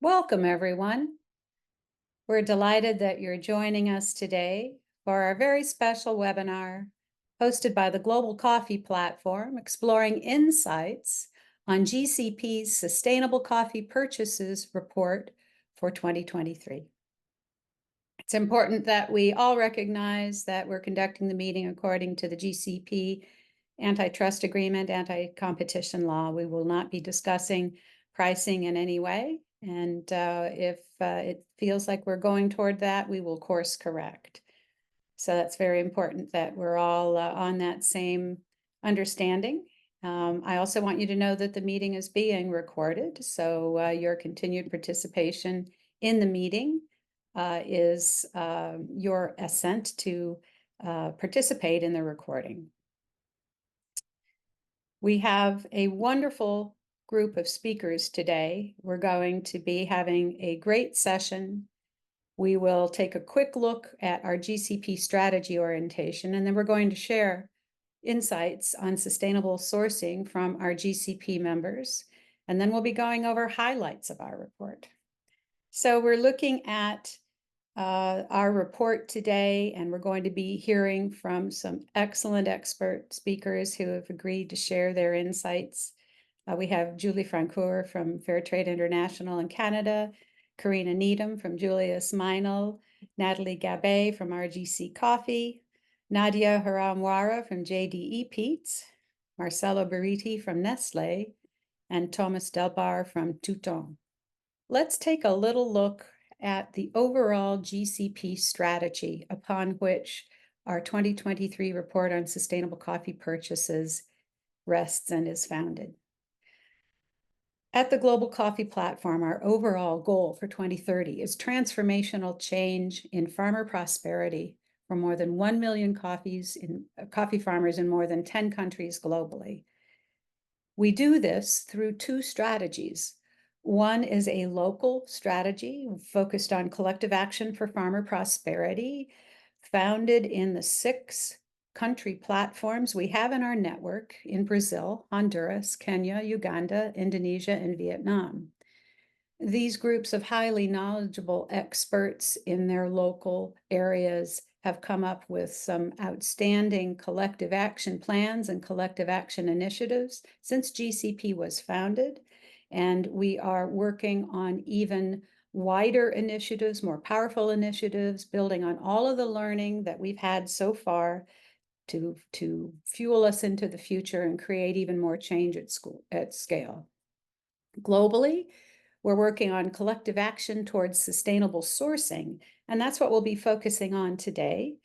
Welcome, everyone. We're delighted that you're joining us today for our very special webinar hosted by the Global Coffee Platform, exploring insights on GCP's Sustainable Coffee Purchases Report for 2023. It's important that we all recognize that we're conducting the meeting according to the GCP antitrust agreement, anti-competition law. We will not be discussing pricing in any way. And if it feels like we're going toward that, we will course correct. So that's very important that we're all on that same understanding. I also want you to know that the meeting is being recorded. So your continued participation in the meeting is your assent to participate in the recording. We have a wonderful group of speakers today. We're going to be having a great session. We will take a quick look at our GCP strategy orientation, and then we're going to share insights on sustainable sourcing from our GCP members. And then we'll be going over highlights of our report. So we're looking at our report today, and we're going to be hearing from some excellent expert speakers who have agreed to share their insights. We have Julie Francoeur from Fairtrade International in Canada, Karina Needham from Julius Meinl, Natalie Gabay from RGC Coffee, Nadia Haramwara from JDE Peet, Marcelo Bariti from Nestlé, and Thomas Delbar from Touton. Let's take a little look at the overall GCP strategy upon which our 2023 report on sustainable coffee purchases rests and is founded. At the Global Coffee Platform, our overall goal for 2030 is transformational change in farmer prosperity for more than 1 million coffee farmers in more than 10 countries globally. We do this through two strategies. One is a local strategy focused on collective action for farmer prosperity, founded in the 6 country platforms we have in our network in Brazil, Honduras, Kenya, Uganda, Indonesia, and Vietnam. These groups of highly knowledgeable experts in their local areas have come up with some outstanding collective action plans and collective action initiatives since GCP was founded. And we are working on even wider initiatives, more powerful initiatives, building on all of the learning that we've had so far to fuel us into the future and create even more change at scale. Globally, we're working on collective action towards sustainable sourcing, and that's what we'll be focusing on today.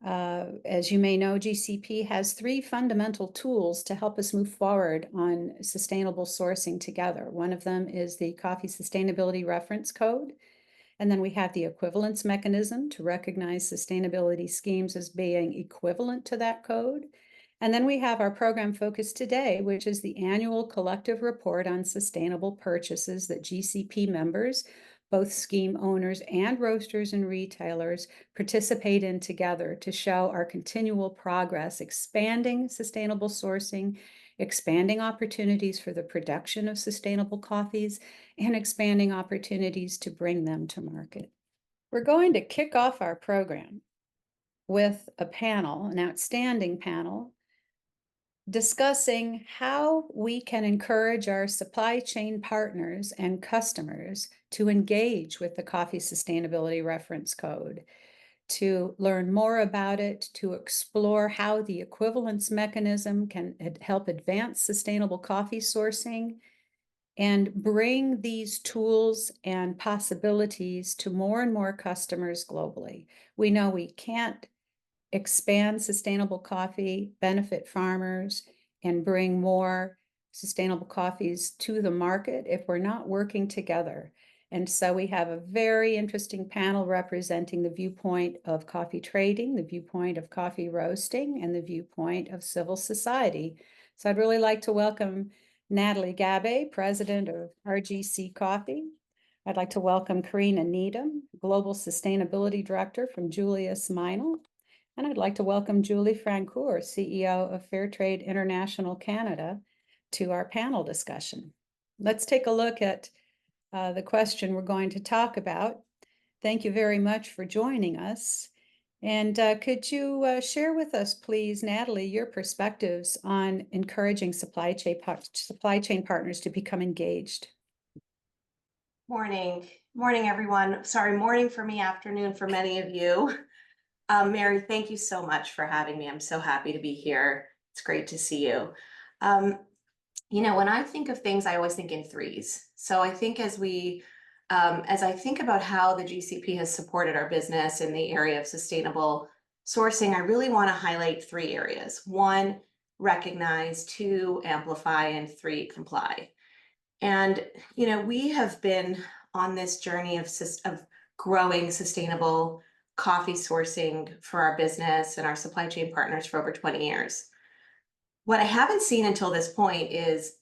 As you may know, GCP has 3 fundamental tools to help us move forward on sustainable sourcing together. One of them is the Coffee Sustainability Reference Code, and then we have the equivalence mechanism to recognize sustainability schemes as being equivalent to that code. And then we have our program focus today, which is the annual collective report on sustainable purchases that GCP members, both scheme owners and roasters and retailers, participate in together to show our continual progress, expanding sustainable sourcing, expanding opportunities for the production of sustainable coffees, and expanding opportunities to bring them to market. We're going to kick off our program with a panel, an outstanding panel, discussing how we can encourage our supply chain partners and customers to engage with the Coffee Sustainability Reference Code, to learn more about it, to explore how the equivalence mechanism can help advance sustainable coffee sourcing, and bring these tools and possibilities to more and more customers globally. We know we can't expand sustainable coffee, benefit farmers, and bring more sustainable coffees to the market if we're not working together. And so we have a very interesting panel representing the viewpoint of coffee trading, the viewpoint of coffee roasting, and the viewpoint of civil society. So I'd really like to welcome Natalie Gabay, president of RGC Coffee. I'd like to welcome Karina Needham, Global Sustainability Director from Julius Meinl. And I'd like to welcome Julie Francoeur, CEO of Fairtrade International Canada, to our panel discussion. Let's take a look at the question we're going to talk about. Thank you very much for joining us. And could you share with us, please, Natalie, your perspectives on encouraging supply chain partners to become engaged? Morning. Morning, everyone. Sorry, morning for me, afternoon for many of you. Mary, thank you so much for having me. I'm so happy to be here. It's great to see you. When I think of things, I always think in threes. So I think as I think about how the GCP has supported our business in the area of sustainable sourcing, I really want to highlight three areas. One, recognize; two, amplify; and three, comply. And, we have been on this journey of growing sustainable coffee sourcing for our business and our supply chain partners for over 20 years. What I haven't seen until this point is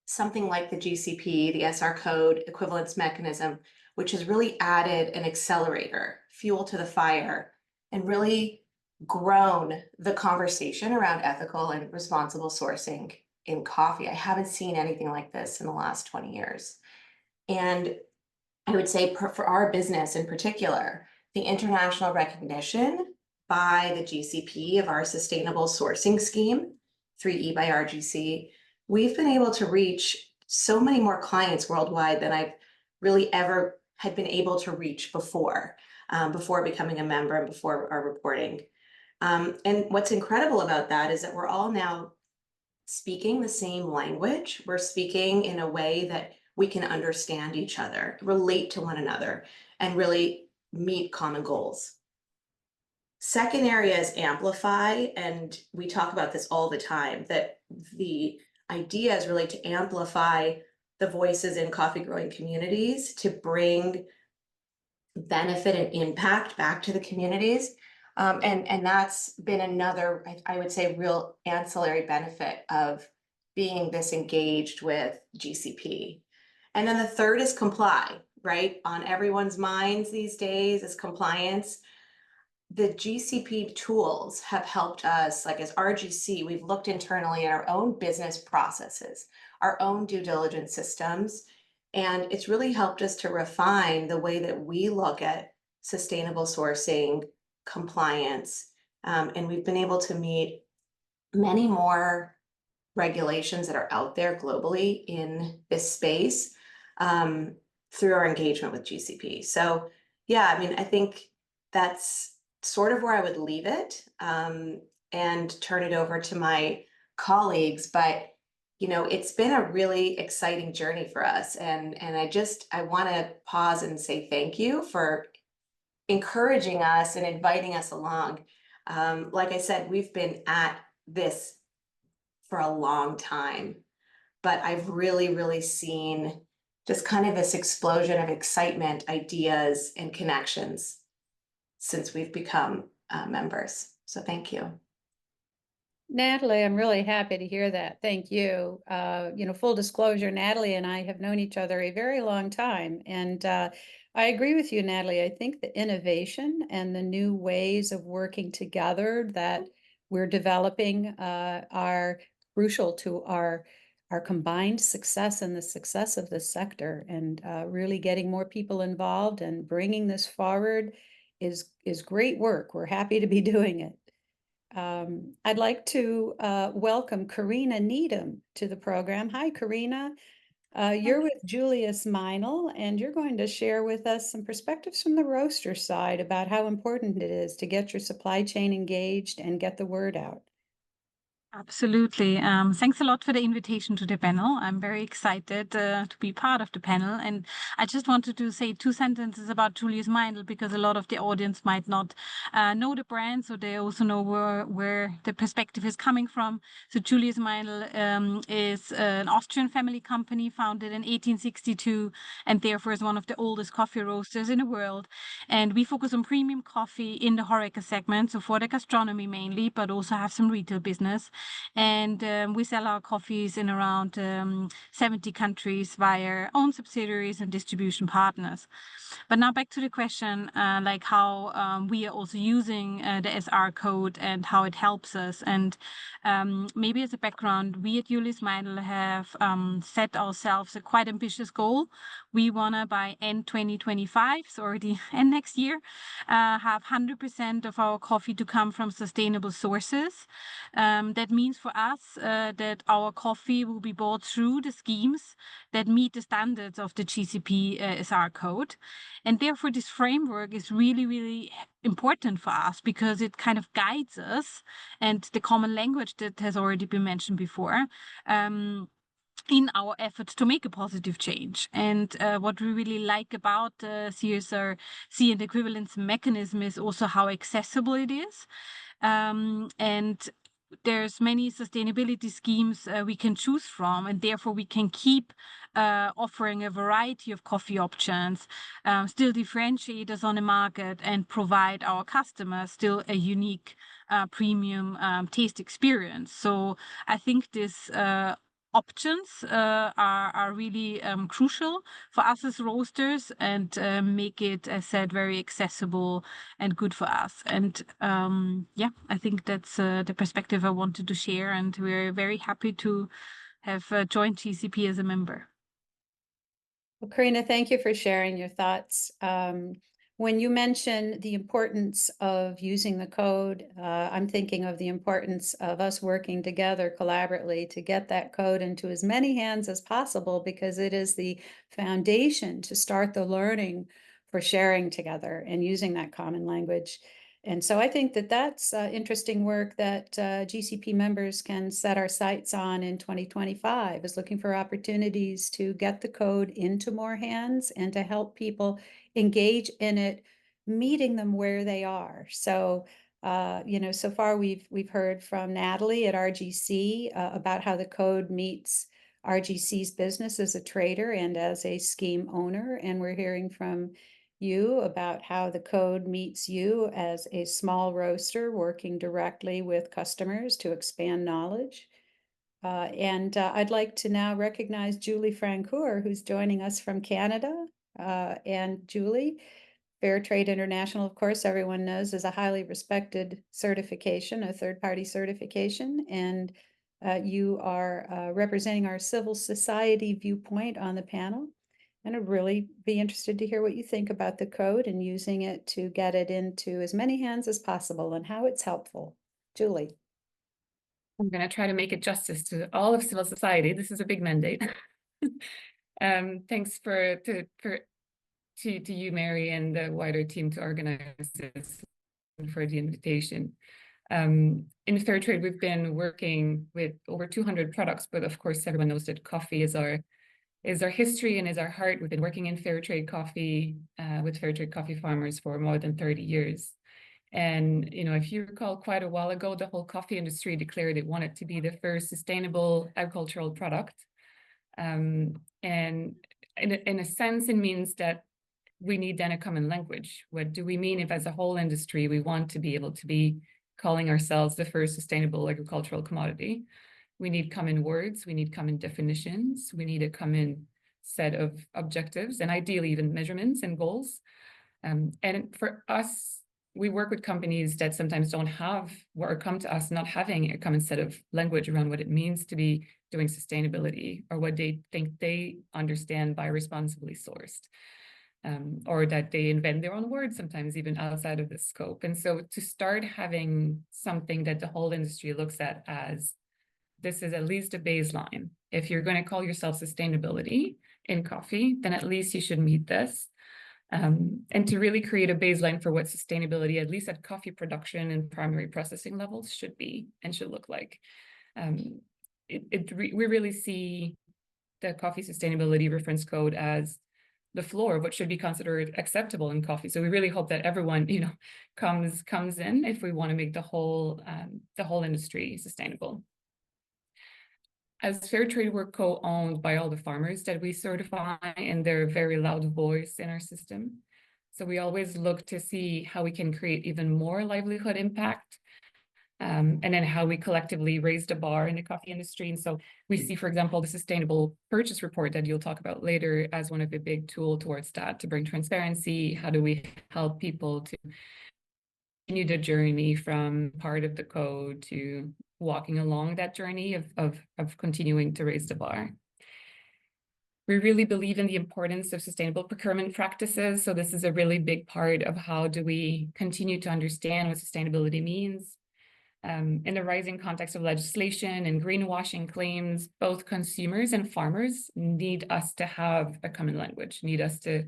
something like the GCP, the SR code equivalence mechanism, which has really added an accelerator, fuel to the fire, and really grown the conversation around ethical and responsible sourcing in coffee. I haven't seen anything like this in the last 20 years. And I would say for our business in particular, the international recognition by the GCP of our sustainable sourcing scheme, 3E by RGC, we've been able to reach so many more clients worldwide than I've really ever had been able to reach before becoming a member and before our reporting. And what's incredible about that is that we're all now speaking the same language. We're speaking in a way that we can understand each other, relate to one another, and really meet common goals. Second area is amplify, and we talk about this all the time, that the idea is really to amplify the voices in coffee growing communities to bring benefit and impact back to the communities. And that's been another, I would say, real ancillary benefit of being this engaged with GCP. And then the third is comply, right? On everyone's minds these days is compliance. The GCP tools have helped us, like as RGC, we've looked internally at our own business processes, our own due diligence systems, and it's really helped us to refine the way that we look at sustainable sourcing, compliance, and we've been able to meet many more regulations that are out there globally in this space through our engagement with GCP. So yeah, I mean, I think that's sort of where I would leave it and turn it over to my colleagues. But it's been a really exciting journey for us, and I want to pause and say thank you for encouraging us and inviting us along. Like I said, we've been at this for a long time, but I've really seen just kind of this explosion of excitement, ideas, and connections since we've become members. So thank you. Natalie, I'm really happy to hear that. Thank you. Full disclosure, Natalie and I have known each other a very long time. And I agree with you, Natalie. I think the innovation and the new ways of working together that we're developing are crucial to our combined success and the success of this sector. And really getting more people involved and bringing this forward is great work. We're happy to be doing it. I'd like to welcome Karina Needham to the program. Hi, Karina. You're with Julius Meinl, and you're going to share with us some perspectives from the roaster side about how important it is to get your supply chain engaged and get the word out. Absolutely. Thanks a lot for the invitation to the panel. I'm very excited to be part of the panel. And I just wanted to say 2 sentences about Julius Meinl, because a lot of the audience might not know the brand, so they also know where the perspective is coming from. So Julius Meinl is an Austrian family company founded in 1862, and therefore is one of the oldest coffee roasters in the world. And we focus on premium coffee in the HoReCa segment, so for the gastronomy mainly, but also have some retail business. And we sell our coffees in around 70 countries via our own subsidiaries and distribution partners. But now back to the question, like how we are also using the SR code and how it helps us. And maybe as a background, we at Julius Meinl have set ourselves a quite ambitious goal. We want to, by end 2025, so already end next year, have 100% of our coffee to come from sustainable sources. That means for us that our coffee will be bought through the schemes that meet the standards of the GCP SR code. And therefore, this framework is really, really important for us because it kind of guides us, and the common language that has already been mentioned before, in our efforts to make a positive change. And what we really like about CSRC and equivalence mechanism is also how accessible it is. And there's many sustainability schemes we can choose from, and therefore we can keep offering a variety of coffee options, still differentiate us on the market, and provide our customers still a unique premium taste experience. So I think this options are really crucial for us as roasters, and make it, as said, very accessible and good for us. And yeah, I think that's the perspective I wanted to share, and we're very happy to have joined GCP as a member. Well, Karina, thank you for sharing your thoughts. When you mention the importance of using the code, I'm thinking of the importance of us working together collaboratively to get that code into as many hands as possible, because it is the foundation to start the learning for sharing together and using that common language. And so I think that that's interesting work that GCP members can set our sights on in 2025, is looking for opportunities to get the code into more hands and to help people engage in it, meeting them where they are. So, you know, so far we've heard from Natalie at RGC about how the code meets RGC's business as a trader and as a scheme owner. And we're hearing from you about how the code meets you as a small roaster working directly with customers to expand knowledge. And I'd like to now recognize Julie Francoeur, who's joining us from Canada. And Julie, Fair Trade International, of course, everyone knows, is a highly respected certification, a third-party certification. And you are representing our civil society viewpoint on the panel. And I'd really be interested to hear what you think about the code and using it to get it into as many hands as possible and how it's helpful. Julie. I'm going to try to make it justice to all of civil society. This is a big mandate. Thanks to you, Mary, and the wider team to organize this, and for the invitation. In Fair Trade, we've been working with over 200 products, but of course, everyone knows that coffee is our history and is our heart. We've been working in fair trade coffee with fair trade coffee farmers for more than 30 years. And, you know, if you recall, quite a while ago, the whole coffee industry declared it wanted to be the first sustainable agricultural product. And in a sense, it means that we need then a common language. What do we mean if, as a whole industry, we want to be able to be calling ourselves the first sustainable agricultural commodity? We need common words, we need common definitions, we need a common set of objectives, and ideally even measurements and goals. And for us, we work with companies that sometimes don't have, or come to us not having a common set of language around what it means to be doing sustainability, or what they think they understand by responsibly sourced. Or that they invent their own words, sometimes even outside of the scope. And so to start having something that the whole industry looks at as, this is at least a baseline. If you're going to call yourself sustainability in coffee, then at least you should meet this. And to really create a baseline for what sustainability, at least at coffee production and primary processing levels, should be and should look like. We really see the coffee sustainability reference code as the floor of what should be considered acceptable in coffee. So we really hope that everyone, you know, comes in if we want to make the whole industry sustainable. As Fair Trade, we're co-owned by all the farmers that we certify, and they're a very loud voice in our system. So we always look to see how we can create even more livelihood impact and then how we collectively raise the bar in the coffee industry. And so we see, for example, the sustainable purchase report that you'll talk about later as one of the big tools towards that, to bring transparency. How do we help people to continue the journey from part of the code to walking along that journey of continuing to raise the bar? We really believe in the importance of sustainable procurement practices. So this is a really big part of how do we continue to understand what sustainability means. In the rising context of legislation and greenwashing claims, both consumers and farmers need us to have a common language, need us to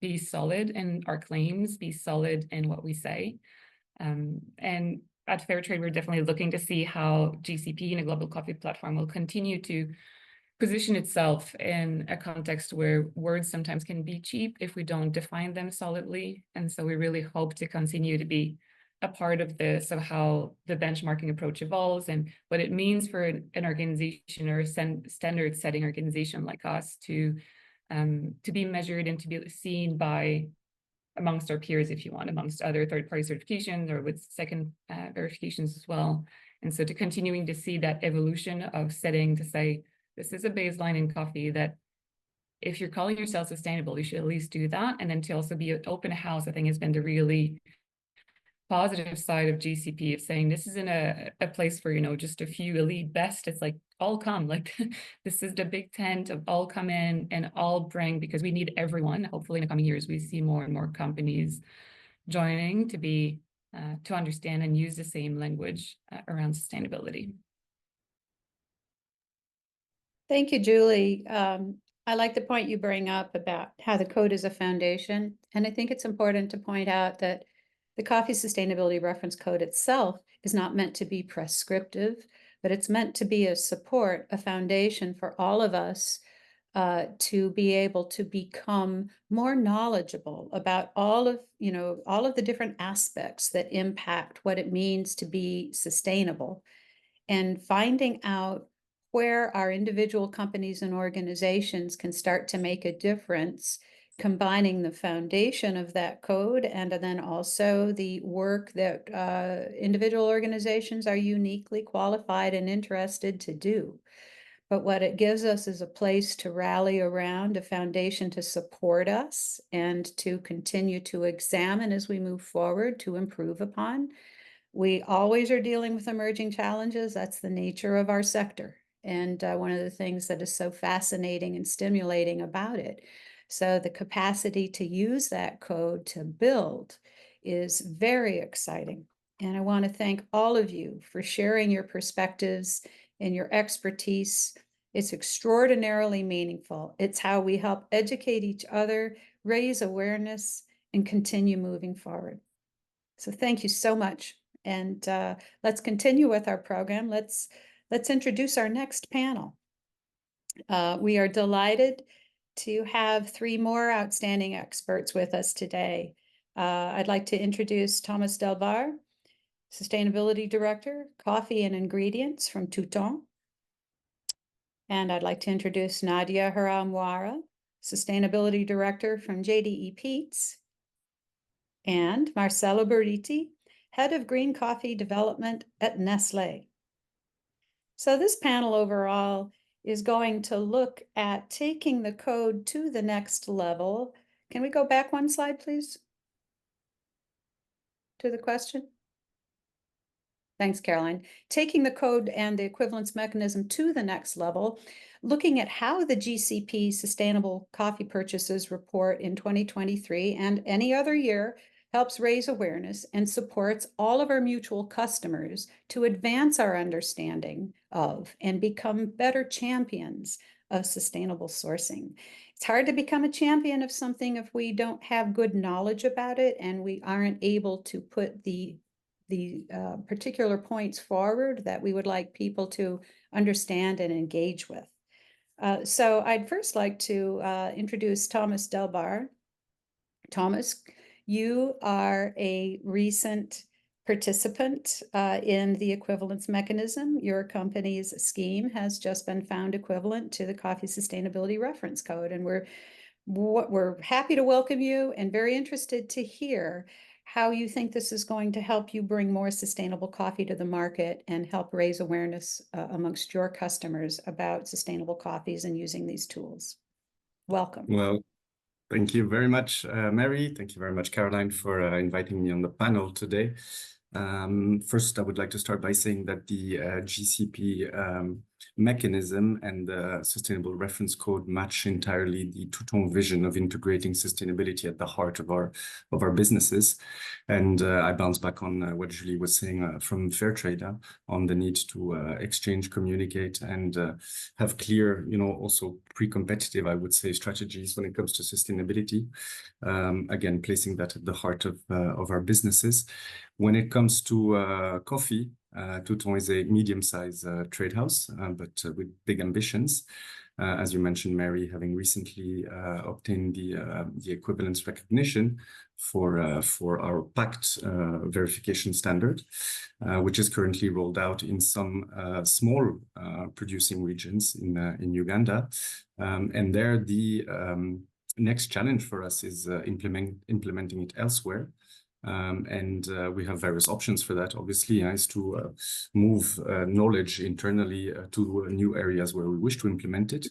be solid in our claims, be solid in what we say. And at Fairtrade, we're definitely looking to see how GCP and a global coffee platform will continue to position itself in a context where words sometimes can be cheap if we don't define them solidly. And so we really hope to continue to be a part of this, of how the benchmarking approach evolves and what it means for an organization or a standard setting organization like us to be measured and to be seen by amongst our peers, if you want, amongst other third-party certifications or with second verifications as well. And so to continuing to see that evolution of setting to say, this is a baseline in coffee that if you're calling yourself sustainable, you should at least do that. And then to also be an open house, I think has been the really positive side of GCP, of saying this isn't a place for, you know, just a few elite best. It's like all come, like this is the big tent of all come in and all bring, because we need everyone. Hopefully in the coming years, we see more and more companies joining to be to understand and use the same language around sustainability. Thank you, Julie. I like the point you bring up about how the code is a foundation. And I think it's important to point out that the Coffee Sustainability Reference Code itself is not meant to be prescriptive, but it's meant to be a support, a foundation for all of us to be able to become more knowledgeable about all of the different aspects that impact what it means to be sustainable, and finding out where our individual companies and organizations can start to make a difference, combining the foundation of that code and then also the work that individual organizations are uniquely qualified and interested to do. But what it gives us is a place to rally around, a foundation to support us and to continue to examine as we move forward, to improve upon. We always are dealing with emerging challenges. That's the nature of our sector. And one of the things that is so fascinating and stimulating about it. So the capacity to use that code to build is very exciting. And I want to thank all of you for sharing your perspectives and your expertise. It's extraordinarily meaningful. It's how we help educate each other, raise awareness, and continue moving forward. So thank you so much. And let's continue with our program. Let's introduce our next panel. We are delighted to have three more outstanding experts with us today. I'd like to introduce Thomas Delbar, Sustainability Director, Coffee and Ingredients from Touton. And I'd like to introduce Nadia Haramwara, Sustainability Director from JDE Peet, and Marcelo Bariti, Head of Green Coffee Development at Nestlé. So this panel overall is going to look at taking the code to the next level. Can we go back one slide, please? To the question. Thanks, Caroline. Taking the code and the equivalence mechanism to the next level, looking at how the GCP Sustainable Coffee Purchases Report in 2023 and any other year helps raise awareness and supports all of our mutual customers to advance our understanding of and become better champions of sustainable sourcing. It's hard to become a champion of something if we don't have good knowledge about it and we aren't able to put the particular points forward that we would like people to understand and engage with. So I'd first like to introduce Thomas Delbar. Thomas, you are a recent participant in the equivalence mechanism. Your company's scheme has just been found equivalent to the Coffee Sustainability Reference Code, and we're happy to welcome you and very interested to hear how you think this is going to help you bring more sustainable coffee to the market and help raise awareness amongst your customers about sustainable coffees and using these tools. Welcome. Well, thank you very much, Mary. Thank you very much, Caroline, for inviting me on the panel today. First, I would like to start by saying that the GCP mechanism and the Sustainable Reference Code match entirely the two-tone vision of integrating sustainability at the heart of our businesses. And I bounce back on what Julie was saying from Fairtrade on the need to exchange, communicate, and have clear, also pre-competitive, I would say, strategies when it comes to sustainability. Again, placing that at the heart of our businesses. When it comes to coffee, Touton is a medium-sized trade house, but with big ambitions. As you mentioned, Mary, having recently obtained the equivalence recognition for our packed verification standard, which is currently rolled out in some small producing regions in Uganda. And there, the next challenge for us is implementing it elsewhere. And we have various options for that, obviously, is to move knowledge internally to new areas where we wish to implement it.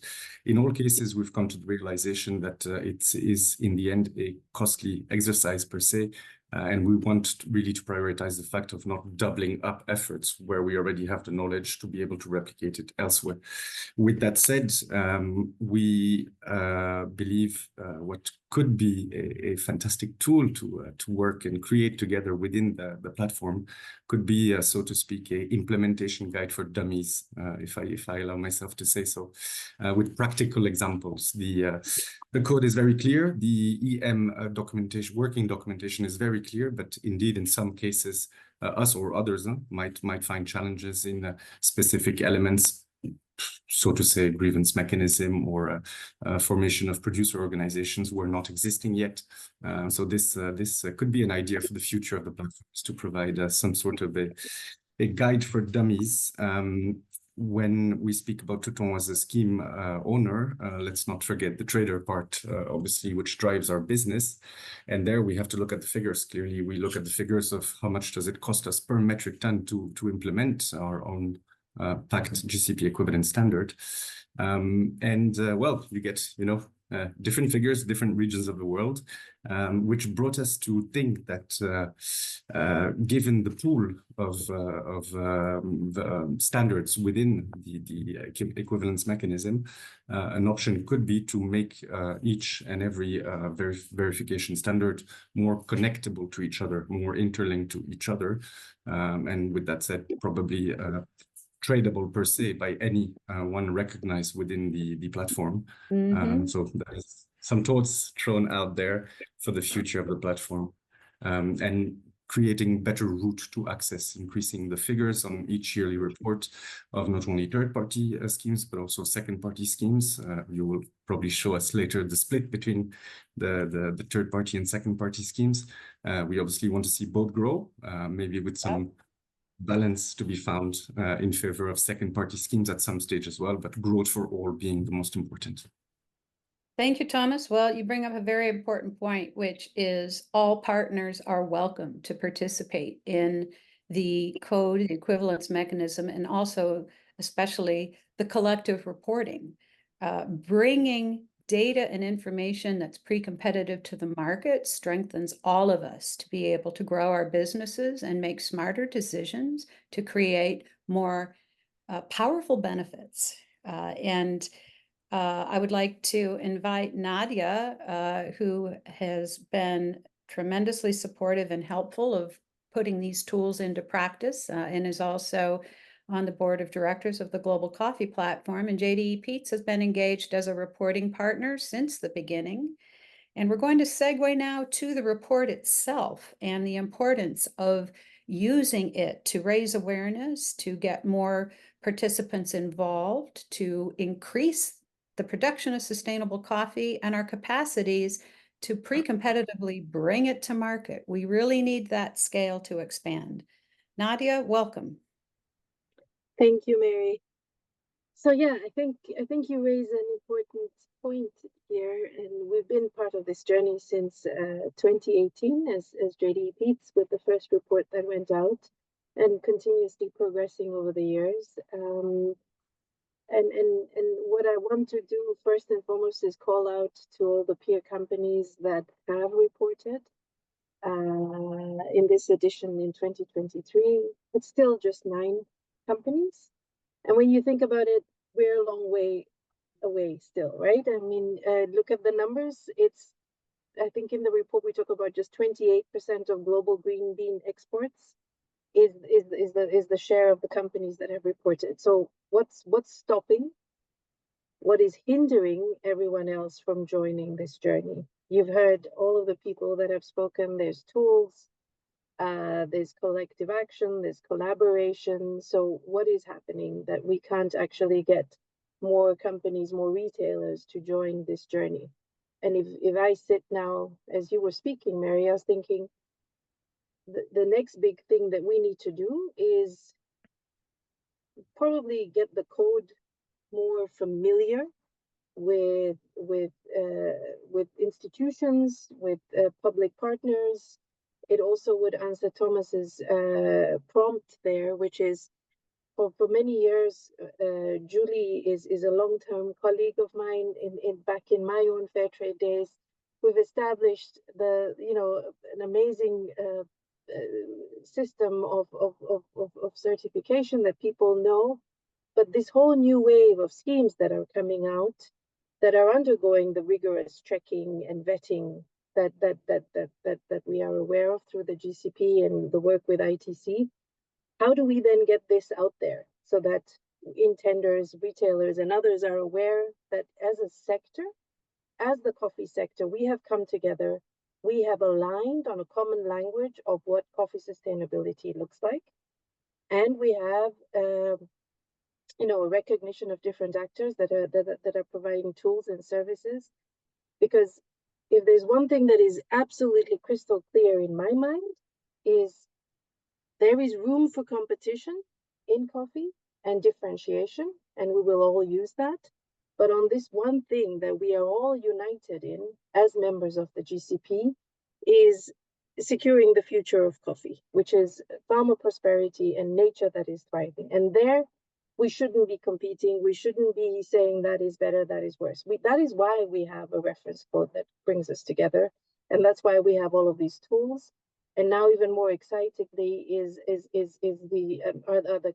In all cases, we've come to the realization that it is, in the end, a costly exercise per se. And we want really to prioritize the fact of not doubling up efforts where we already have the knowledge to be able to replicate it elsewhere. With that said, we believe what could be a fantastic tool to work and create together within the platform could be, so to speak, a implementation guide for dummies, if I allow myself to say so, with practical examples. The code is very clear. The EM documentation, working documentation, is very clear, but indeed, in some cases, us or others might find challenges in specific elements, so to say, grievance mechanism or formation of producer organizations were not existing yet. So this could be an idea for the future of the platforms to provide some sort of a guide for dummies. When we speak about Touton as a scheme owner, let's not forget the trader part, obviously, which drives our business. And there we have to look at the figures. Clearly, we look at the figures of how much does it cost us per metric ton to implement our own packed GCP equivalent standard. Well, you get, different figures, different regions of the world, which brought us to think that given the pool of the standards within the equivalence mechanism, an option could be to make each and every verification standard more connectable to each other, more interlinked to each other. And with that said, probably tradable per se by any one recognized within the platform. So there's some thoughts thrown out there for the future of the platform, and creating better route to access, increasing the figures on each yearly report of not only third-party schemes, but also second-party schemes. You will probably show us later the split between the third-party and second-party schemes. We obviously want to see both grow, maybe with some balance to be found in favor of second-party schemes at some stage as well, but growth for all being the most important. Thank you, Thomas. Well, you bring up a very important point, which is all partners are welcome to participate in the code, the equivalence mechanism, and also especially the collective reporting. Bringing data and information that's pre-competitive to the market strengthens all of us to be able to grow our businesses and make smarter decisions to create more powerful benefits. I would like to invite Nadia, who has been tremendously supportive and helpful of putting these tools into practice, and is also on the board of directors of the Global Coffee Platform. And JDE Peet has been engaged as a reporting partner since the beginning. And we're going to segue now to the report itself and the importance of using it to raise awareness, to get more participants involved, to increase the production of sustainable coffee and our capacities to pre-competitively bring it to market. We really need that scale to expand. Nadia, welcome. Thank you, Mary. So yeah, I think you raise an important point here, and we've been part of this journey since 2018 as JDE Peet with the first report that went out, and continuously progressing over the years. And what I want to do first and foremost is call out to all the peer companies that have reported in this edition in 2023. It's still just 9 companies. And when you think about it, we're a long way away still, right? I mean, look at the numbers. I think in the report we talk about just 28% of global green bean exports is the share of the companies that have reported. So what's stopping? What is hindering everyone else from joining this journey? You've heard all of the people that have spoken. There's tools, there's collective action, there's collaboration. So what is happening that we can't actually get more companies, more retailers to join this journey? And if I sit now, as you were speaking, Mary, I was thinking the next big thing that we need to do is probably get the code more familiar with institutions, with public partners. It also would answer Thomas's prompt there, which is for many years, Julie is a long-term colleague of mine back in my own fair trade days. We've established an amazing system of certification that people know, but this whole new wave of schemes that are coming out that are undergoing the rigorous checking and vetting that we are aware of through the GCP and the work with ITC. How do we then get this out there so that intenders, retailers, and others are aware that as a sector, as the coffee sector, we have come together, we have aligned on a common language of what coffee sustainability looks like, and we have a recognition of different actors that are providing tools and services. Because if there's one thing that is absolutely crystal clear in my mind, is there is room for competition in coffee and differentiation, and we will all use that. But on this one thing that we are all united in as members of the GCP is securing the future of coffee, which is farmer prosperity and nature that is thriving. And there, we shouldn't be competing. We shouldn't be saying that is better, that is worse. That is why we have a reference code that brings us together. And that's why we have all of these tools. And now even more excitingly is the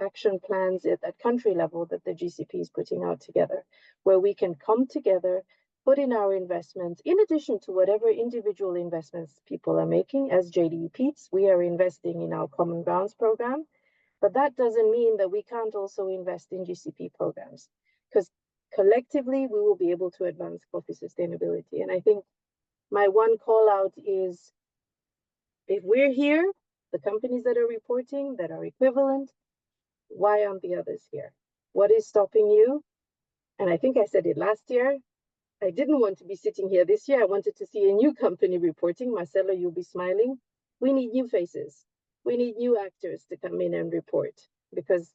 action plans at country level that the GCP is putting out together, where we can come together, put in our investments, in addition to whatever individual investments people are making. As JDE Peet, we are investing in our Common Grounds program, but that doesn't mean that we can't also invest in GCP programs, because collectively we will be able to advance coffee sustainability. And I think my one call out is, if we're here, the companies that are reporting, that are equivalent, why aren't the others here? What is stopping you? And I think I said it last year. I didn't want to be sitting here this year. I wanted to see a new company reporting. Marcelo, you'll be smiling. We need new faces. We need new actors to come in and report, because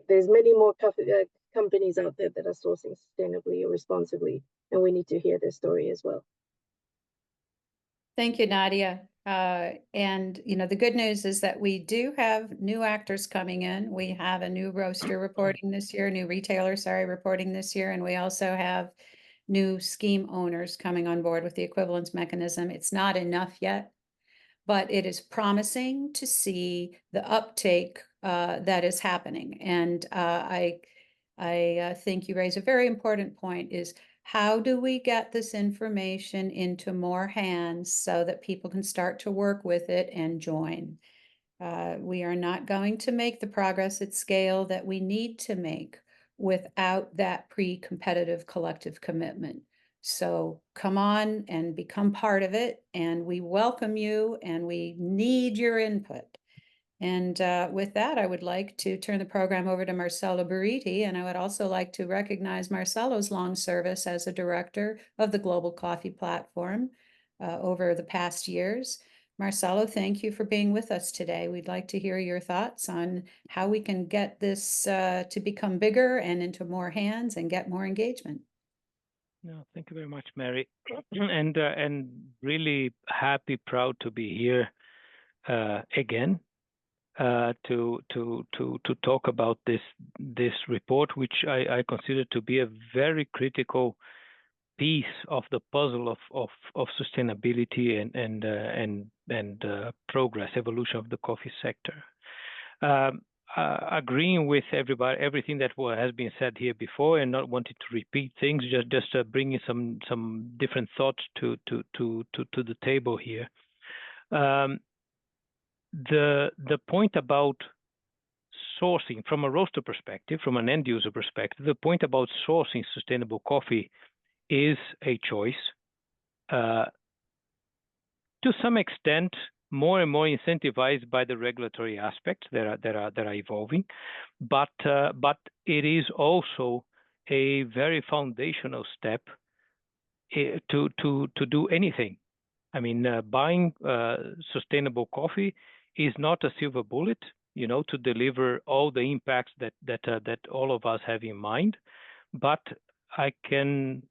there's many more companies out there that are sourcing sustainably or responsibly, and we need to hear their story as well. Thank you, Nadia. And the good news is that we do have new actors coming in. We have a new roaster reporting this year, new retailer, reporting this year. And we also have new scheme owners coming on board with the equivalence mechanism. It's not enough yet, but it is promising to see the uptake that is happening. And I think you raise a very important point, is how do we get this information into more hands so that people can start to work with it and join? We are not going to make the progress at scale that we need to make without that pre-competitive collective commitment. So come on and become part of it, and we welcome you and we need your input. And with that, I would like to turn the program over to Marcello Buriti, and I would also like to recognize Marcello's long service as a director of the Global Coffee Platform over the past years. Marcello, thank you for being with us today. We'd like to hear your thoughts on how we can get this to become bigger and into more hands and get more engagement. No, thank you very much, Mary, and really happy, proud to be here again to talk about this report, which I consider to be a very critical piece of the puzzle of sustainability and progress, evolution of the coffee sector. Agreeing with everybody, everything that has been said here before, and not wanting to repeat things, just bringing some different thoughts to the table here. The point about sourcing from a roaster perspective, from an end user perspective, the point about sourcing sustainable coffee is a choice. To some extent, more and more incentivized by the regulatory aspects that are evolving, but it is also a very foundational step to do anything. I mean, buying sustainable coffee is not a silver bullet, you know, to deliver all the impacts that all of us have in mind, but I can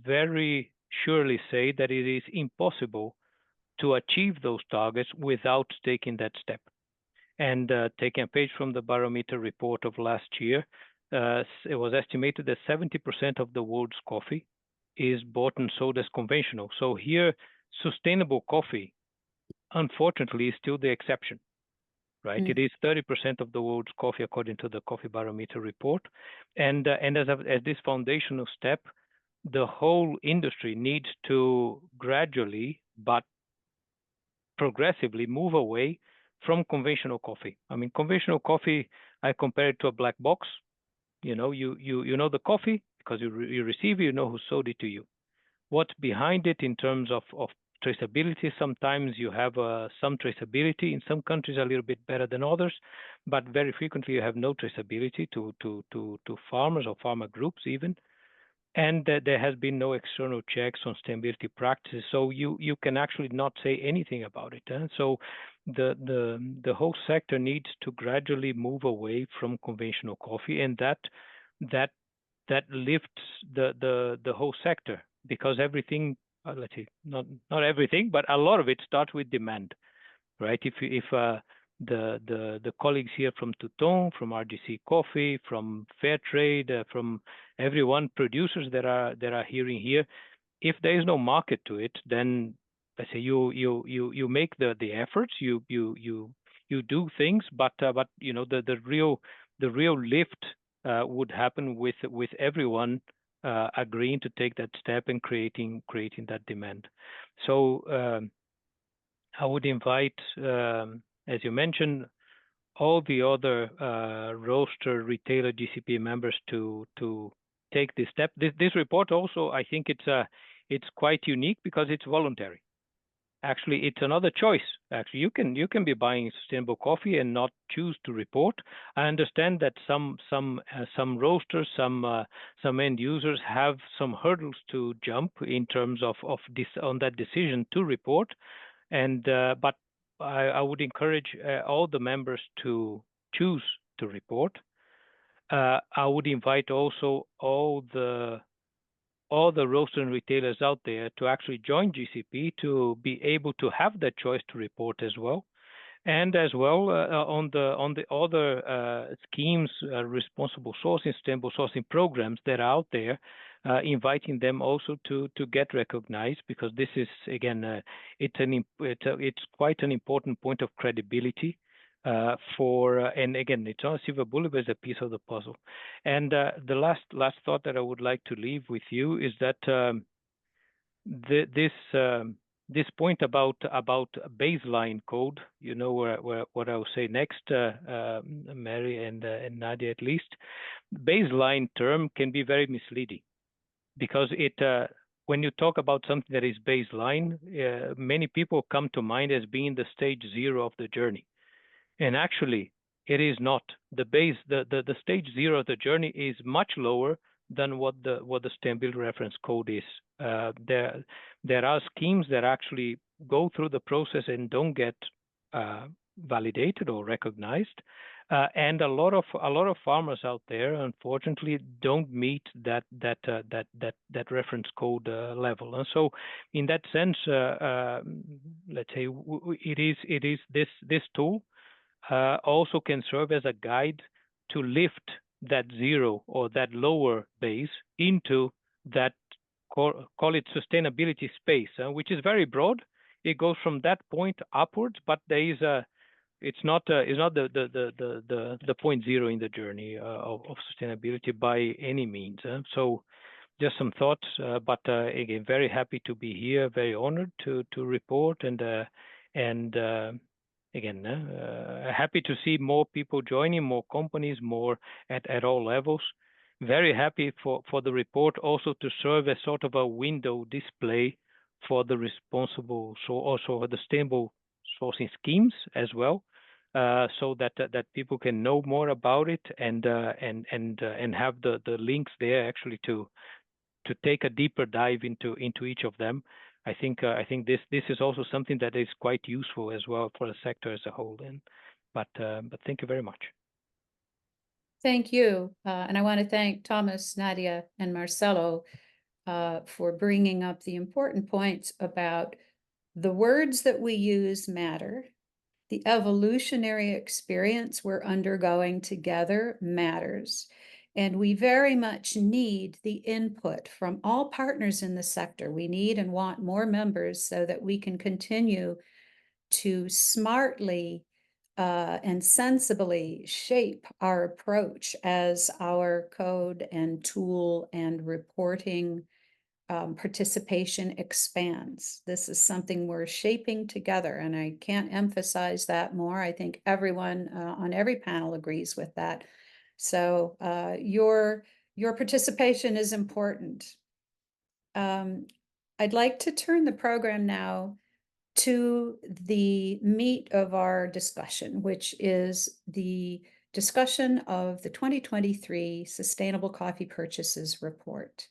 very surely say that it is impossible to achieve those targets without taking that step. And taking a page from the Barometer report of last year, it was estimated that 70% of the world's coffee is bought and sold as conventional. So here, sustainable coffee, unfortunately, is still the exception, right? It is 30% of the world's coffee, according to the Coffee Barometer report. And as this foundational step, the whole industry needs to gradually but progressively move away from conventional coffee. I mean, conventional coffee, I compare it to a black box. You know, you know the coffee because you receive it, you know who sold it to you. What's behind it in terms of traceability? Sometimes you have some traceability. In some countries, a little bit better than others, but very frequently you have no traceability to farmers or farmer groups even. And there has been no external checks on sustainability practices, so you can actually not say anything about it. So the whole sector needs to gradually move away from conventional coffee, and that lifts the whole sector, because everything, let's say not everything, but a lot of it starts with demand, right? If the colleagues here from Touton, from RGC Coffee, from Fairtrade, from everyone, producers that are hearing here, if there is no market to it, then let's say you make the efforts, you do things, but you know the real lift would happen with everyone agreeing to take that step and creating that demand. So I would invite, as you mentioned, all the other roaster, retailer, GCP members to take this step. This report also, I think it's quite unique because it's voluntary. Actually, it's another choice. Actually, you can be buying sustainable coffee and not choose to report. I understand that some roasters, some end users have some hurdles to jump in terms of this on that decision to report. And but I would encourage all the members to choose to report. I would invite also all the roasters and retailers out there to actually join GCP to be able to have that choice to report as well. And as well on the other schemes, responsible sourcing, sustainable sourcing programs that are out there, inviting them also to get recognized, because this is again it's quite an important point of credibility and again, it's not a silver bullet, but it's a piece of the puzzle. And the last thought that I would like to leave with you is that this point about baseline code, you know, what I will say next, Mary and Nadia, at least, baseline term can be very misleading, because it when you talk about something that is baseline, many people come to mind as being the stage zero of the journey. And actually, it is not. The stage zero of the journey is much lower than what the sustainability reference code is. There are schemes that actually go through the process and don't get validated or recognized. And a lot of farmers out there, unfortunately, don't meet that reference code level. And so, in that sense, let's say it is this tool also can serve as a guide to lift that zero or that lower base into that call it sustainability space, which is very broad. It goes from that point upwards, but there is a it's not the point zero in the journey of sustainability by any means. So just some thoughts, but again, very happy to be here, very honored to report, and again, happy to see more people joining, more companies, more at all levels. Very happy for the report also to serve as sort of a window display for the responsible, so also the sustainable sourcing schemes as well, so that people can know more about it and have the links there actually to take a deeper dive into each of them. I think this is also something that is quite useful as well for the sector as a whole. But thank you very much. Thank you. And I want to thank Thomas, Nadia, and Marcelo for bringing up the important points about the words that we use matter. The evolutionary experience we're undergoing together matters. And we very much need the input from all partners in the sector. We need and want more members so that we can continue to smartly and sensibly shape our approach as our code and tool and reporting participation expands. This is something we're shaping together, and I can't emphasize that more. I think everyone on every panel agrees with that. So your participation is important. I'd like to turn the program now to the meat of our discussion, which is the discussion of the 2023 Sustainable Coffee Purchases Report.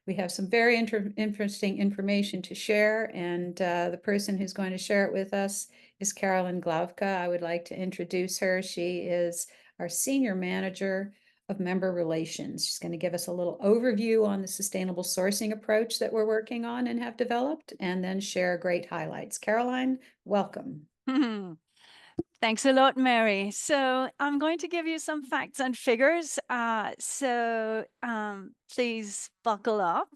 We have some very interesting information to share, and the person who's going to share it with us is Carolyn Glavka. I would like to introduce her. She is our Senior Manager of Member Relations. She's going to give us a little overview on the sustainable sourcing approach that we're working on and have developed, and then share great highlights. Caroline, welcome. Thanks a lot, Mary. So I'm going to give you some facts and figures. Please buckle up.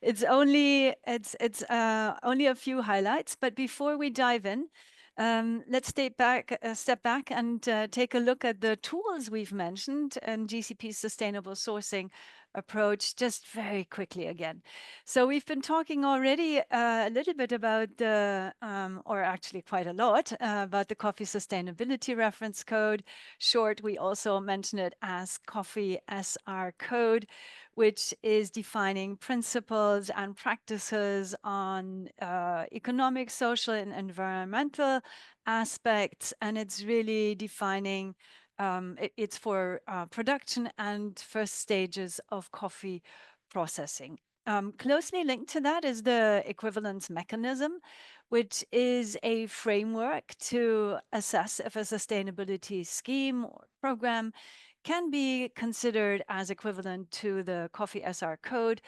It's only a few highlights, but before we dive in, let's step back and take a look at the tools we've mentioned in GCP's sustainable sourcing approach just very quickly again. So we've been talking already a little bit about or actually quite a lot, about the Coffee Sustainability Reference Code. Short, we also mention it as Coffee SR Code, which is defining principles and practices on economic, social, and environmental aspects. And it's really defining it's for production and first stages of coffee processing. Closely linked to that is the equivalence mechanism, which is a framework to assess if a sustainability scheme or program can be considered as equivalent to the Coffee SR code,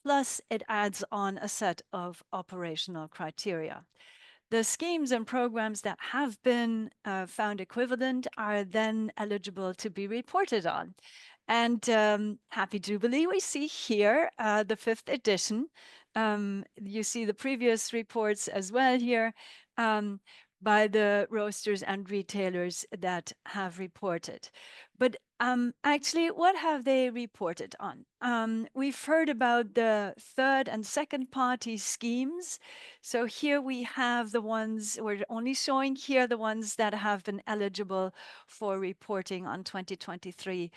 plus it adds on a set of operational criteria. The schemes and programs that have been found equivalent are then eligible to be reported on. And Happy Jubilee, we see here the 5th edition. You see the previous reports as well here by the roasters and retailers that have reported. But actually, what have they reported on? We've heard about the third and second party schemes. So here we have the ones, we're only showing here the ones that have been eligible for reporting on 2023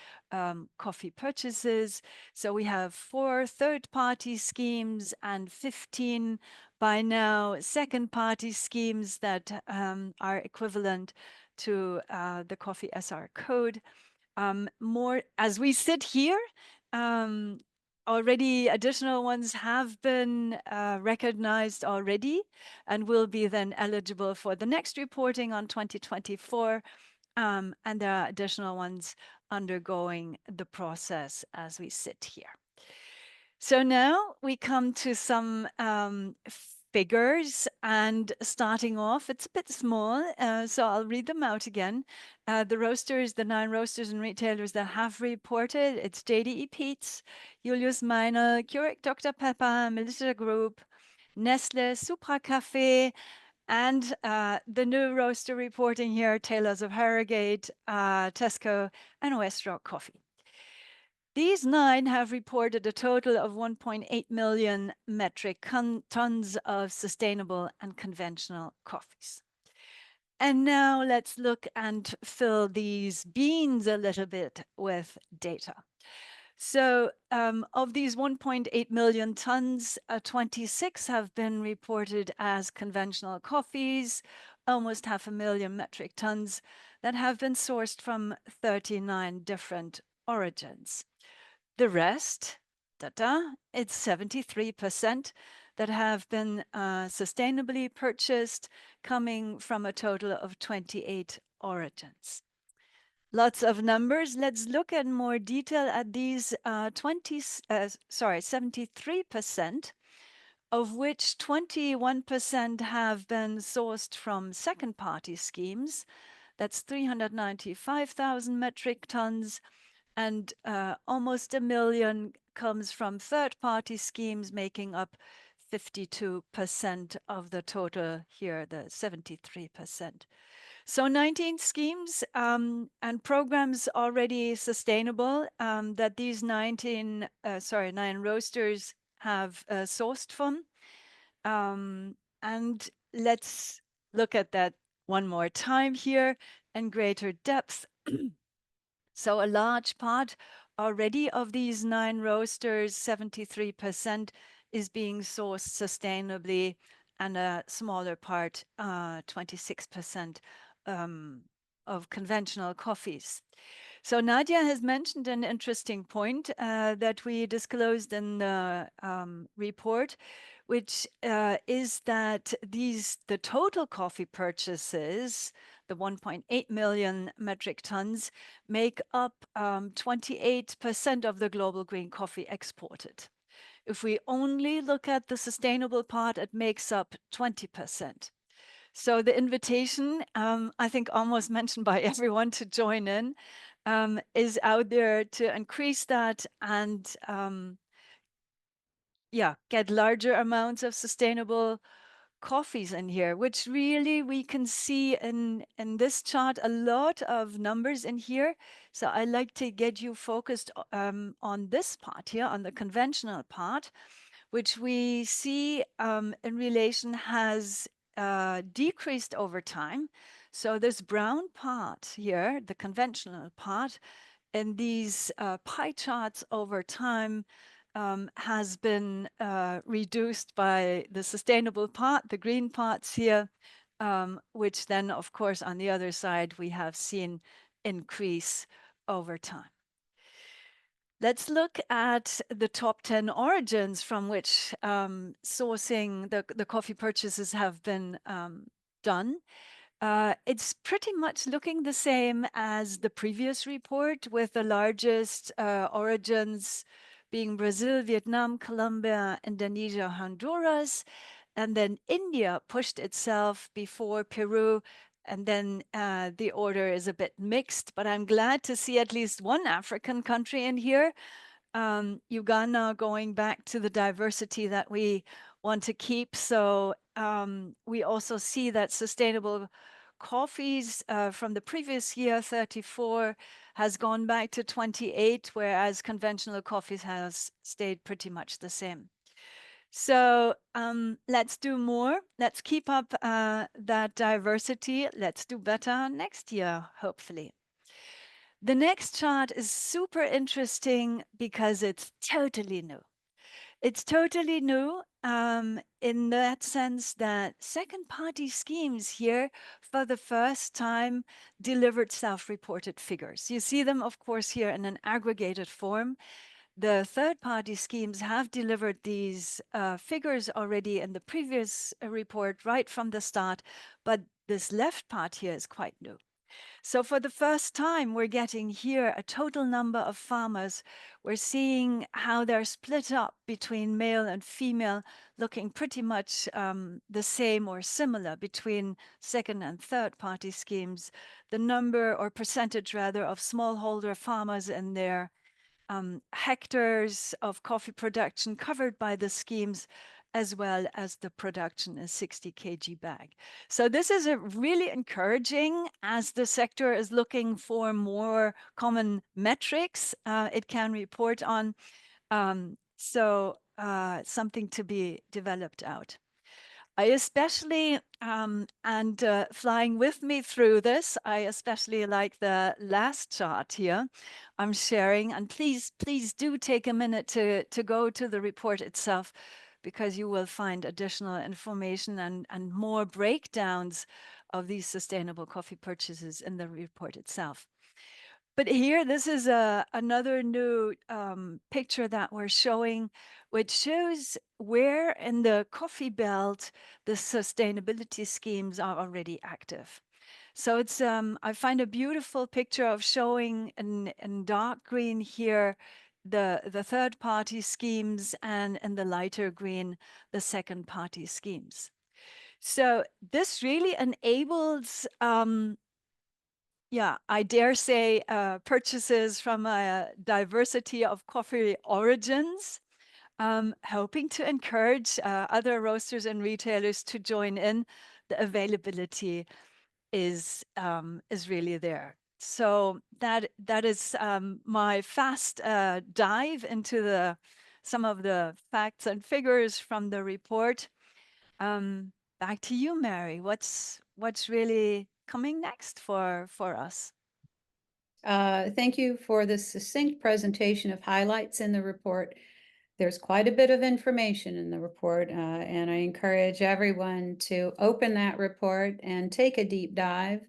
coffee purchases. So we have 4 third party schemes and 15 by now second party schemes that are equivalent to the Coffee SR code. More as we sit here, already additional ones have been recognized already and will be then eligible for the next reporting on 2024. And there are additional ones undergoing the process as we sit here. So now we come to some figures, and starting off, it's a bit small, so I'll read them out again. The roasters, the 9 roasters and retailers that have reported, it's JDE Peet, Julius Meinl, Keurig Dr Pepper, Melitta Group, Nestlé, SUPRACAFÉ, and the new roaster reporting here, Taylors of Harrogate, Tesco and Westrock Coffee. These 9 have reported a total of 1.8 million metric tons of sustainable and conventional coffees. And now let's look and fill these beans a little bit with data. So of these 1.8 million tons, 26 have been reported as conventional coffees, almost 500,000 metric tons that have been sourced from 39 different origins. The rest, it's 73% that have been sustainably purchased, coming from a total of 28 origins. Lots of numbers. Let's look in more detail at these 73%, of which 21% have been sourced from second-party schemes. That's 395,000 metric tons, and almost 1 million comes from third-party schemes, making up 52% of the total here, the 73%. So 19 schemes and programs already sustainable that these 9 roasters have sourced from. And let's look at that one more time here in greater depth. So a large part already of these 9 roasters, 73%, is being sourced sustainably, and a smaller part, 26%, of conventional coffees. So Nadia has mentioned an interesting point that we disclosed in the report, which is that the total coffee purchases, the 1.8 million metric tons, make up 28% of the global green coffee exported. If we only look at the sustainable part, it makes up 20%. So the invitation, I think almost mentioned by everyone to join in, is out there to increase that and get larger amounts of sustainable coffees in here, which really we can see in this chart a lot of numbers in here. So I like to get you focused on this part here, on the conventional part, which we see in relation has decreased over time. So this brown part here, the conventional part, in these pie charts over time has been reduced by the sustainable part, the green parts here, which then, of course, on the other side, we have seen increase over time. Let's look at the top 10 origins from which sourcing the coffee purchases have been done. It's pretty much looking the same as the previous report, with the largest origins being Brazil, Vietnam, Colombia, Indonesia, Honduras, and then India pushed itself before Peru. And then the order is a bit mixed, but I'm glad to see at least one African country in here. Uganda, going back to the diversity that we want to keep. So we also see that sustainable coffees from the previous year, 34, has gone back to 28, whereas conventional coffees has stayed pretty much the same. So let's do more. Let's keep up that diversity. Let's do better next year, hopefully. The next chart is super interesting because it's totally new. It's totally new in that sense that second-party schemes here for the first time delivered self-reported figures. You see them, of course, here in an aggregated form. The third-party schemes have delivered these figures already in the previous report right from the start, but this left part here is quite new. So for the first time, we're getting here a total number of farmers. We're seeing how they're split up between male and female, looking pretty much the same or similar between second and third party schemes. The number or percentage rather of smallholder farmers in their hectares of coffee production covered by the schemes, as well as the production is 60 kg bag. So this is a really encouraging as the sector is looking for more common metrics it can report on. Something to be developed out. I especially, flying with me through this, I especially like the last chart here I'm sharing. And please do take a minute to go to the report itself, because you will find additional information and more breakdowns of these sustainable coffee purchases in the report itself. But here, this is another new picture that we're showing, which shows where in the coffee belt the sustainability schemes are already active. So it's I find a beautiful picture of showing in dark green here the third party schemes, and in the lighter green the second party schemes. So this really enables I dare say purchases from a diversity of coffee origins, hoping to encourage other roasters and retailers to join in. The availability is really there. So that is my fast dive into some of the facts and figures from the report. Back to you, Mary. What's really coming next for us? Thank you for the succinct presentation of highlights in the report. There's quite a bit of information in the report, and I encourage everyone to open that report and take a deep dive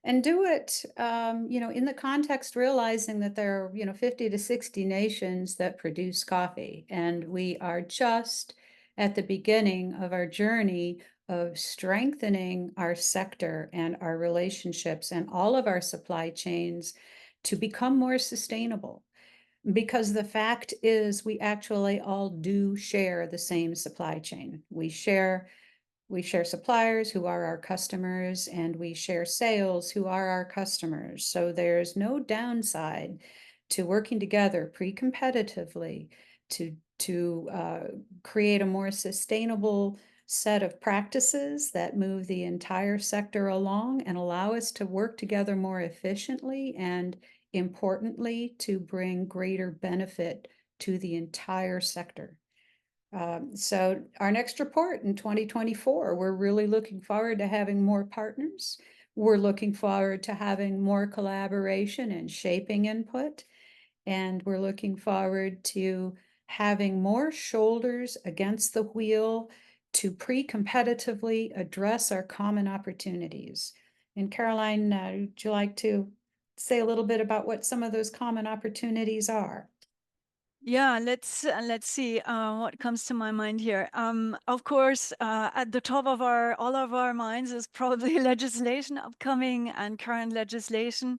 and do it, in the context, realizing that there are, 50 to 60 nations that produce coffee, and we are just at the beginning of our journey of strengthening our sector and our relationships and all of our supply chains to become more sustainable. Because the fact is, we actually all do share the same supply chain. We share suppliers who are our customers, and we share sales who are our customers. So there's no downside to working together pre-competitively to create a more sustainable set of practices that move the entire sector along and allow us to work together more efficiently and, importantly, to bring greater benefit to the entire sector. So our next report in 2024, we're really looking forward to having more partners. We're looking forward to having more collaboration and shaping input. And we're looking forward to having more shoulders against the wheel to pre-competitively address our common opportunities. And Caroline, would you like to say a little bit about what some of those common opportunities are? Yeah, let's see what comes to my mind here. Of course, at the top of all of our minds is probably legislation, upcoming and current legislation.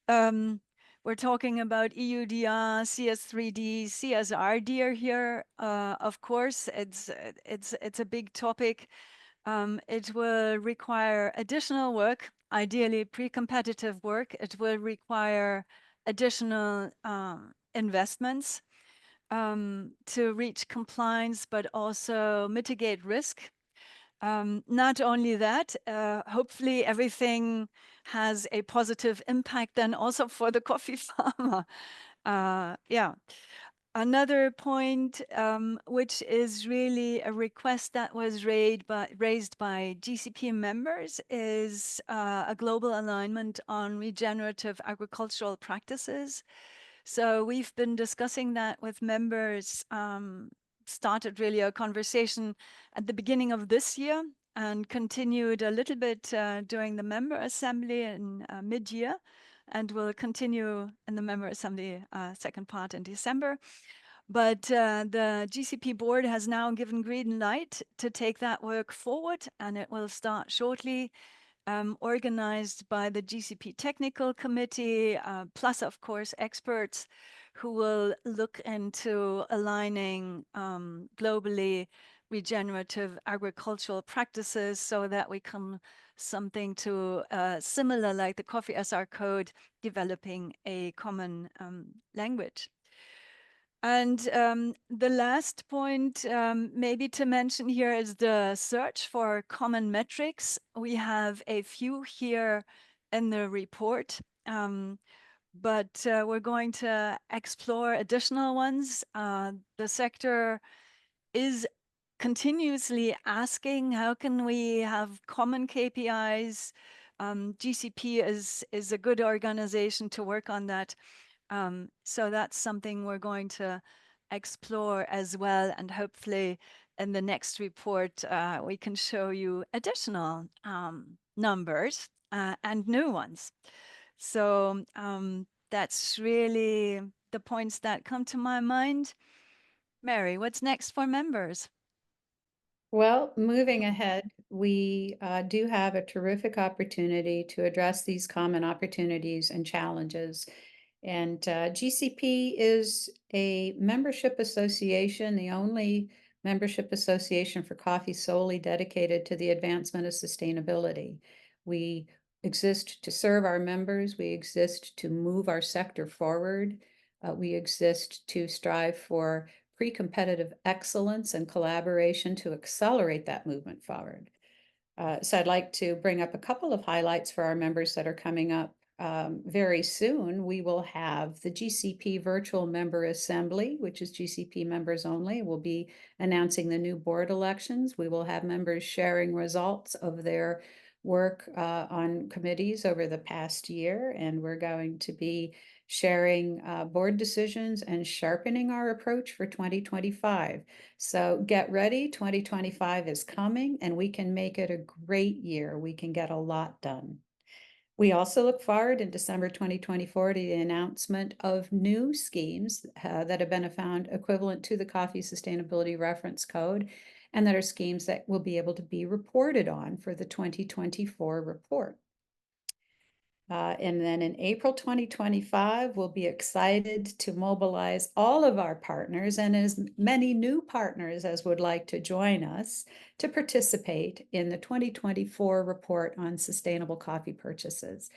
We're talking about EUDR, CS3D, CSRD are here. Of course, it's a big topic. It will require additional work, ideally pre-competitive work. It will require additional investments to reach compliance, but also mitigate risk. Not only that, hopefully everything has a positive impact then also for the coffee farmer. Another point, which is really a request that was raised by GCP members, is a global alignment on regenerative agricultural practices. So we've been discussing that with members, started really a conversation at the beginning of this year and continued a little bit during the member assembly in mid-year, and will continue in the member assembly second part in December. But the GCP board has now given green light to take that work forward, and it will start shortly. organized by the GCP Technical Committee, plus, of course, experts who will look into aligning globally regenerative agricultural practices so that we come something to similar like the Coffee SR Code, developing a common language. And the last point maybe to mention here is the search for common metrics. We have a few here in the report, but we're going to explore additional ones. The sector is continuously asking, how can we have common KPIs? GCP is a good organization to work on that. So that's something we're going to explore as well. And hopefully in the next report, we can show you additional numbers and new ones. So that's really the points that come to my mind. Mary, what's next for members? Well, moving ahead, we do have a terrific opportunity to address these common opportunities and challenges. And GCP is a membership association, the only membership association for coffee solely dedicated to the advancement of sustainability. We exist to serve our members. We exist to move our sector forward. We exist to strive for pre-competitive excellence and collaboration to accelerate that movement forward. So I'd like to bring up a couple of highlights for our members that are coming up. Very soon, we will have the GCP Virtual Member Assembly, which is GCP members only. We'll be announcing the new board elections. We will have members sharing results of their work on committees over the past year, and we're going to be sharing board decisions and sharpening our approach for 2025. So get ready, 2025 is coming, and we can make it a great year. We can get a lot done. We also look forward in December 2024 to the announcement of new schemes that have been found equivalent to the Coffee Sustainability Reference Code, and that are schemes that will be able to be reported on for the 2024 report. And then in April 2025, we'll be excited to mobilize all of our partners and as many new partners as would like to join us to participate in the 2024 report on sustainable coffee purchases.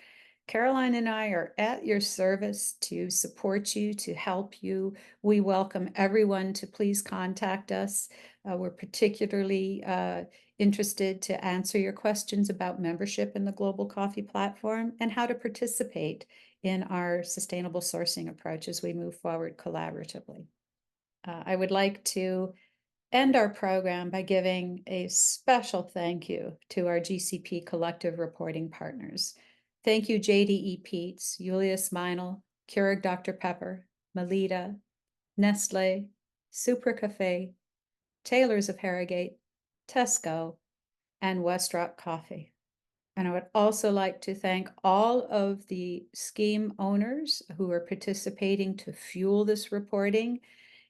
Caroline and I are at your service to support you, to help you. We welcome everyone to please contact us. We're particularly interested to answer your questions about membership in the Global Coffee Platform and how to participate in our sustainable sourcing approach as we move forward collaboratively. I would like to end our program by giving a special thank you to our GCP collective reporting partners. Thank you, JDE Peet, Julius Meinl, Keurig Dr Pepper, Melitta, Nestlé, SUPRACAFÉ, Taylors of Harrogate, Tesco, and Westrock Coffee. And I would also like to thank all of the scheme owners who are participating to fuel this reporting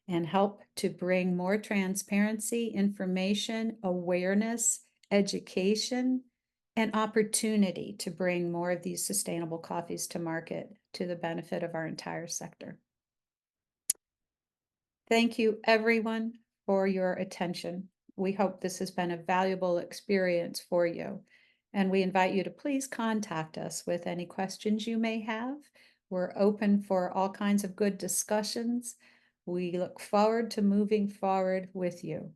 and help to bring more transparency, information, awareness, education, and opportunity to bring more of these sustainable coffees to market to the benefit of our entire sector. Thank you, everyone, for your attention. We hope this has been a valuable experience for you, and we invite you to please contact us with any questions you may have. We're open for all kinds of good discussions. We look forward to moving forward with you.